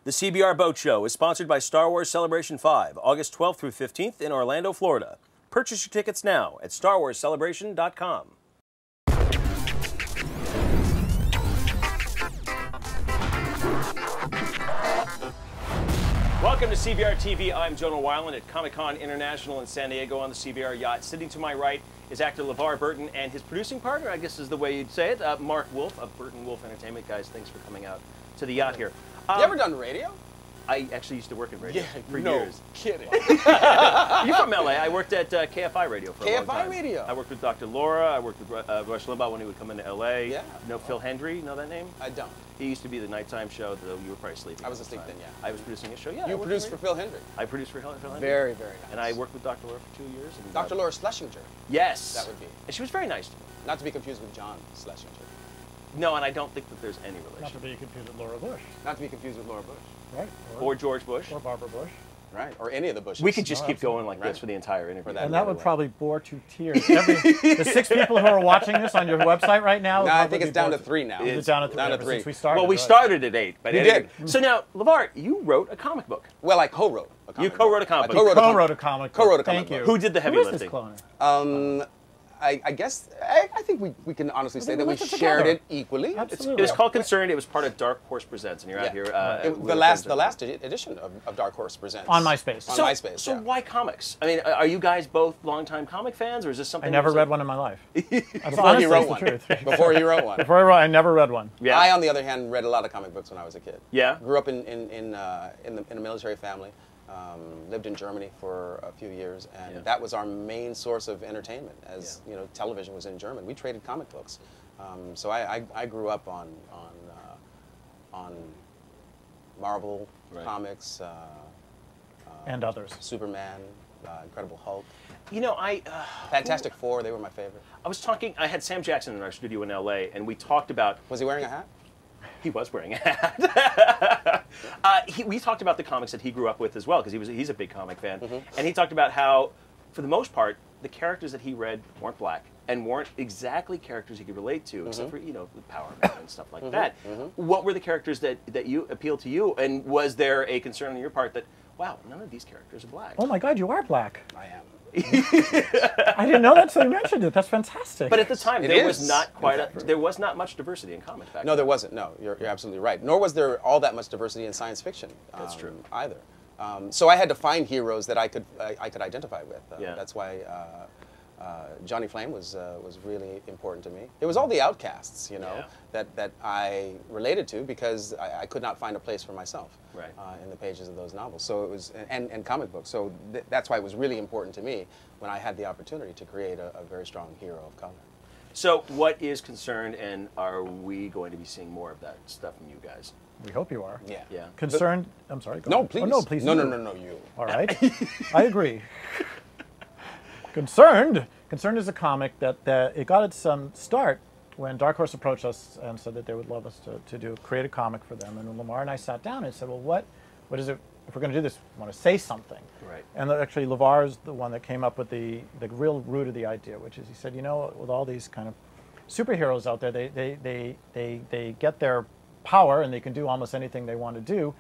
The CBR Boat Show is sponsored by Star Wars Celebration 5, August 12th through 15th in Orlando, Florida. Purchase your tickets now at StarWarsCelebration.com. Welcome to CBR TV. I'm Jonah Weiland at Comic-Con International in San Diego on the CBR yacht. Sitting to my right is actor LeVar Burton and his producing partner, I guess is the way you'd say it, Mark Wolfe of Burton Wolfe Entertainment. Guys, thanks for coming out to the yacht here. You ever done radio? I actually used to work in radio for no years. Kidding. You're from LA. I worked at KFI Radio for a long time. KFI Radio? I worked with Dr. Laura. I worked with Rush Limbaugh when he would come into LA. Yeah. You know Phil Hendry? Know that name? I don't. He used to be the nighttime show, though you were probably sleeping. I was asleep then, yeah. I was producing a show, yeah. You produced for Phil Hendry? I produced for Phil Hendry. Very, very nice. And I worked with Dr. Laura for 2 years. And Dr. Laura Schlesinger? Yes. That would be. And she was very nice to me. Not to be confused with John Schlesinger. No, and I don't think that there's any relation. Not to be confused with Laura Bush. Not to be confused with Laura Bush. Right. Or George Bush. Or Barbara Bush. Right. Or any of the Bushes. We could just keep absolutely. going like this for the entire interview. And that would probably bore to tears. The 6 people who are watching this on your website right now. No, I think it's down to 3 now. It's down to 3. Down to 3. Since we started. Well, we right? started at 8. But You did. So now, LeVar, you wrote a comic book. Well, I co-wrote a comic You co-wrote a comic book. book. Co-wrote a comic book. Co-wrote a comic Thank you. book. Who did the heavy Who is lifting? this cloner? I guess, I think we can honestly say that we looked at it shared together. it equally. Absolutely. It was called CONCERNed. It was part of Dark Horse Presents, and you're out here. The last edition of Dark Horse Presents. On MySpace. On So, MySpace, so yeah. why comics? I mean, are you guys both longtime comic fans, or is this something? I never read one in my life. Before he wrote one. Before he wrote one. Before I wrote, I never read one. Yeah. I, on the other hand, read a lot of comic books when I was a kid. Yeah. Grew up in a military family. Lived in Germany for a few years, and that was our main source of entertainment. As you know, television was in German. We traded comic books, so I grew up on Marvel comics, And others. Superman, Incredible Hulk. You know, Fantastic Four. They were my favorite. I was talking. I had Sam Jackson in our studio in L.A., and we talked about. Was he wearing a hat? He was wearing a hat. We talked about the comics that he grew up with as well, because he's a big comic fan. And he talked about how, for the most part, the characters that he read weren't black and weren't exactly characters he could relate to, except for, you know, Power Man and stuff like that. What were the characters that you appealed to you, and was there a concern on your part that, wow, none of these characters are black? Oh my God, you are black. I am. I didn't know that until you mentioned it. That's fantastic. But at the time, there was not much diversity in comics back then. No, there wasn't. No, you're absolutely right. Nor was there all that much diversity in science fiction. That's true. Either. So I had to find heroes that I could identify with. That's why Johnny Flame was really important to me. It was all the outcasts, you know, that I related to because I could not find a place for myself in the pages of those novels. So it was and comic books. So that's why it was really important to me when I had the opportunity to create a very strong hero of color. So what is CONCERNed, and are we going to be seeing more of that stuff from you guys? We hope you are. Yeah. Yeah. Concerned. I'm sorry. Go No, on. please. Oh, no, please. No, you. no, you. All right. I agree. Concerned is a comic that it got its start when Dark Horse approached us and said that they would love us to create a comic for them. And Lamar and I sat down and said, well, what is it? If we're going to do this, we want to say something. Right. And actually, LeVar is the one that came up with the real root of the idea, which is he said, you know, with all these kind of superheroes out there, they get their power and they can do almost anything they want to do,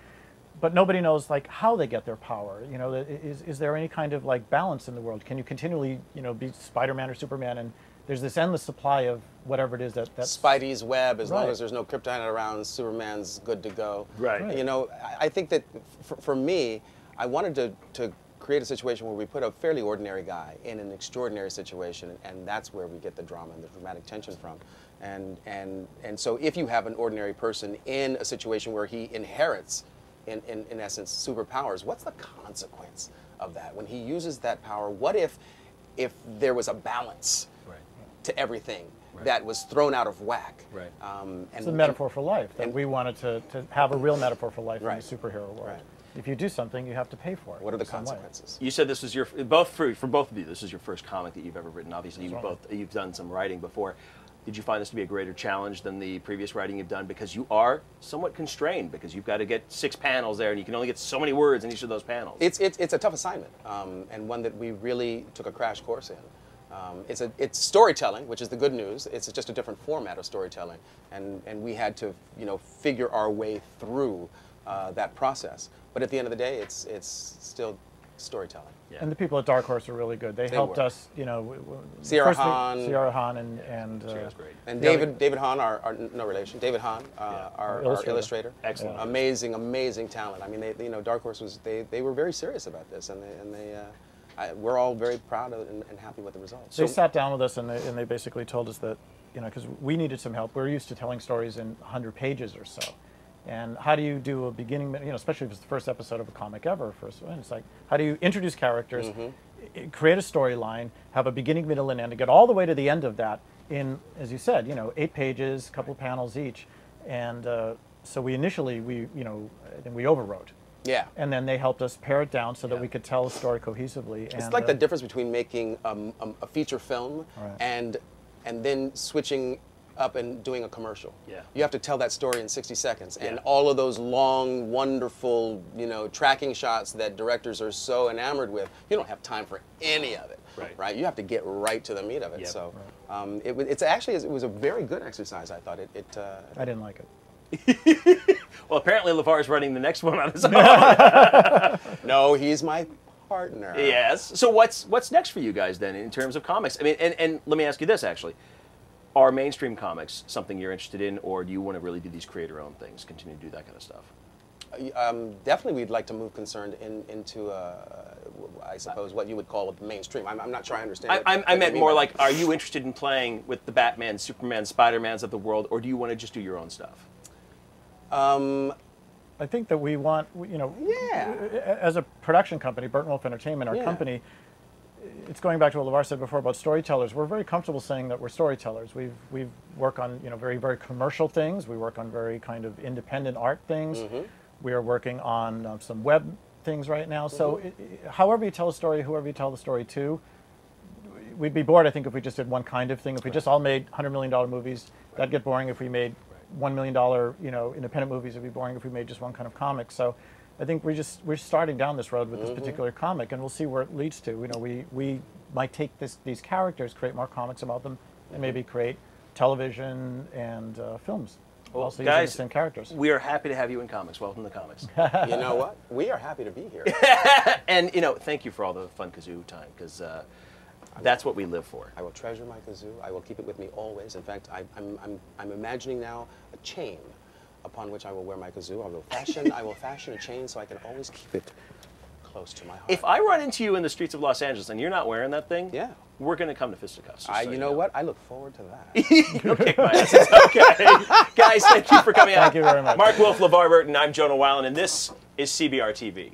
but nobody knows like how they get their power. You know, is there any kind of like balance in the world? Can you continually, you know, be Spider-Man or Superman and there's this endless supply of whatever it is that's Spidey's web, as long as there's no kryptonite around, Superman's good to go. Right. You know, I think that for me, I wanted to create a situation where we put a fairly ordinary guy in an extraordinary situation, and that's where we get the drama and the dramatic tension from. And so if you have an ordinary person in a situation where he inherits, in essence, superpowers, what's the consequence of that? When he uses that power, what if there was a balance to everything that was thrown out of whack? Right. it's a metaphor for life, that we wanted to have a real metaphor for life in the superhero world. Right. If you do something, you have to pay for it. What are the consequences? You said this was your for both of you. This is your first comic that you've ever written. Obviously, you've done some writing before. Did you find this to be a greater challenge than the previous writing you've done, because you are somewhat constrained, because you've got to get 6 panels there and you can only get so many words in each of those panels? It's a tough assignment, and one that we really took a crash course in. It's storytelling, which is the good news. It's just a different format of storytelling, and we had to figure our way through that process. But at the end of the day, it's still storytelling. Yeah. And the people at Dark Horse are really good. They helped were. us, you know. Sierra first Hahn. Sierra Hahn and Sierra's great. And Yeah, David Hahn, our no relation, David Hahn, our illustrator. Excellent. Yeah. Amazing talent. I mean, you know, Dark Horse was they were very serious about this, and we're all very proud of it and happy with the results. They sat down with us and they basically told us that, you know, because we needed some help. We're used to telling stories in 100 pages or so. And how do you do a beginning, you know, especially if it's the first episode of a comic ever, first one, it's like, how do you introduce characters, create a storyline, have a beginning, middle, and end, and get all the way to the end of that in, as you said, you know, 8 pages, a couple of panels each. And so we initially, you know, I think we overwrote. Yeah. And then they helped us pare it down so that we could tell a story cohesively. It's and, like the difference between making a feature film Right. and then switching up and doing a commercial. Yeah. You have to tell that story in 60 seconds. And all of those long, wonderful, you know, tracking shots that directors are so enamored with, you don't have time for any of it. Right. You have to get right to the meat of it. Yep. So it was a very good exercise, I thought. I didn't like it. Well, apparently LeVar's running the next one on his own. No, he's my partner. Yes. So what's next for you guys then in terms of comics? I mean, and let me ask you this actually. Are mainstream comics something you're interested in, or do you want to really do these creator-owned things, continue to do that kind of stuff? Definitely we'd like to move CON-CERNed into, I suppose, what you would call a mainstream. I'm not sure I understand. I meant more like, are you interested in playing with the Batman, Superman, Spider-Mans of the world, or do you want to just do your own stuff? I think that we want, you know, as a production company, Burton Wolfe Entertainment, our company, it's going back to what LeVar said before about storytellers. We're very comfortable saying that we're storytellers. We work on, you know, very, very commercial things. We work on very kind of independent art things. We are working on some web things right now. So however you tell a story, whoever you tell the story to, we'd be bored, I think, if we just did one kind of thing. If we just all made $100 million movies, that'd get boring. If we made $1 million, you know, independent movies, it'd be boring if we made just one kind of comic. So I think we're starting down this road with this particular comic, and we'll see where it leads to. You know, we might take these characters, create more comics about them, and maybe create television and films. Well, also guys, using the same characters. We are happy to have you in comics. Welcome to comics. You know what? We are happy to be here. And you know, thank you for all the fun kazoo time, because that's what we live for. I will treasure my kazoo. I will keep it with me always. In fact, I'm imagining now a chain upon which I will wear my kazoo. I will fashion a chain so I can always keep it close to my heart. If I run into you in the streets of Los Angeles and you're not wearing that thing, we're going to come to fisticuffs. You know what? I look forward to that. You'll kick my ass. It's okay. Guys, thank you for coming out. Thank you very much. Mark Wolfe, LeVar Burton, I'm Jonah Weiland, and this is CBR TV.